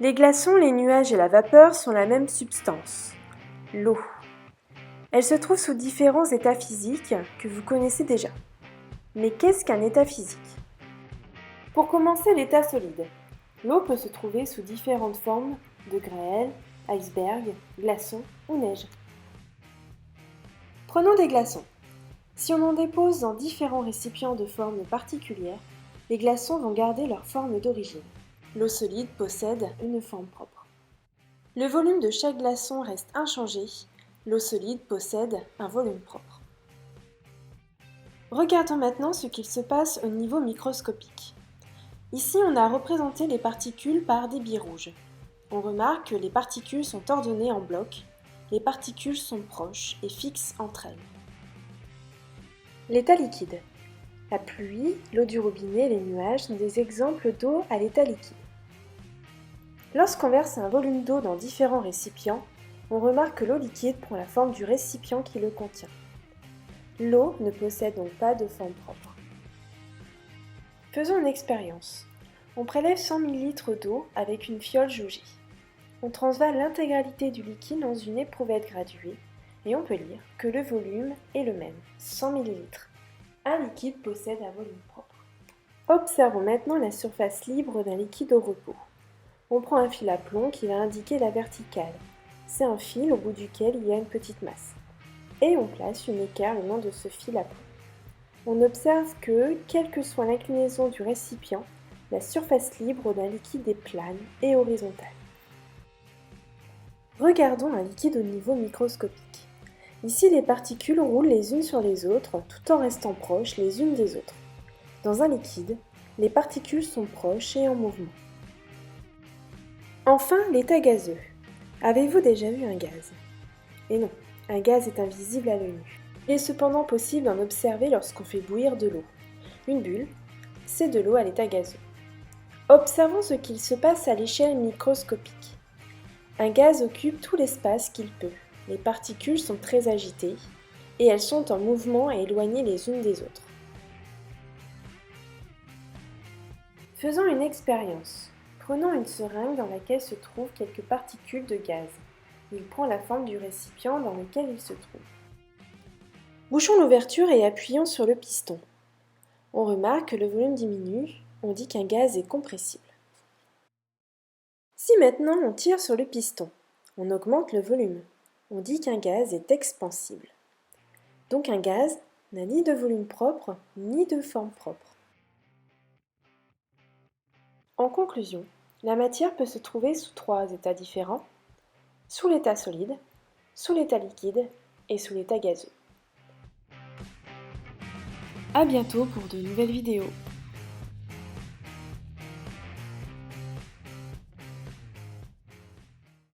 Les glaçons, les nuages et la vapeur sont la même substance, l'eau. Elle se trouve sous différents états physiques que vous connaissez déjà. Mais qu'est-ce qu'un état physique? Pour commencer, l'état solide. L'eau peut se trouver sous différentes formes de grêle, iceberg, glaçons ou neige. Prenons des glaçons. Si on en dépose dans différents récipients de formes particulières, les glaçons vont garder leur forme d'origine. L'eau solide possède une forme propre. Le volume de chaque glaçon reste inchangé. L'eau solide possède un volume propre. Regardons maintenant ce qu'il se passe au niveau microscopique. Ici, on a représenté les particules par des billes rouges. On remarque que les particules sont ordonnées en blocs. Les particules sont proches et fixes entre elles. L'état liquide. La pluie, l'eau du robinet et les nuages sont des exemples d'eau à l'état liquide. Lorsqu'on verse un volume d'eau dans différents récipients, on remarque que l'eau liquide prend la forme du récipient qui le contient. L'eau ne possède donc pas de forme propre. Faisons une expérience. On prélève 100 ml d'eau avec une fiole jaugée. On transvase l'intégralité du liquide dans une éprouvette graduée et on peut lire que le volume est le même, 100 ml. Un liquide possède un volume propre. Observons maintenant la surface libre d'un liquide au repos. On prend un fil à plomb qui va indiquer la verticale. C'est un fil au bout duquel il y a une petite masse. Et on place une équerre le long de ce fil à plomb. On observe que, quelle que soit l'inclinaison du récipient, la surface libre d'un liquide est plane et horizontale. Regardons un liquide au niveau microscopique. Ici, les particules roulent les unes sur les autres tout en restant proches les unes des autres. Dans un liquide, les particules sont proches et en mouvement. Enfin, l'état gazeux. Avez-vous déjà vu un gaz? Et non, un gaz est invisible à l'œil nu. Il est cependant possible d'en observer lorsqu'on fait bouillir de l'eau. Une bulle, c'est de l'eau à l'état gazeux. Observons ce qu'il se passe à l'échelle microscopique. Un gaz occupe tout l'espace qu'il peut. Les particules sont très agitées et elles sont en mouvement et éloignées les unes des autres. Faisons une expérience. Prenons une seringue dans laquelle se trouvent quelques particules de gaz. Il prend la forme du récipient dans lequel il se trouve. Bouchons l'ouverture et appuyons sur le piston. On remarque que le volume diminue, on dit qu'un gaz est compressible. Si maintenant on tire sur le piston, on augmente le volume, on dit qu'un gaz est expansible. Donc un gaz n'a ni de volume propre, ni de forme propre. En conclusion, la matière peut se trouver sous 3 états différents, sous l'état solide, sous l'état liquide et sous l'état gazeux. À bientôt pour de nouvelles vidéos.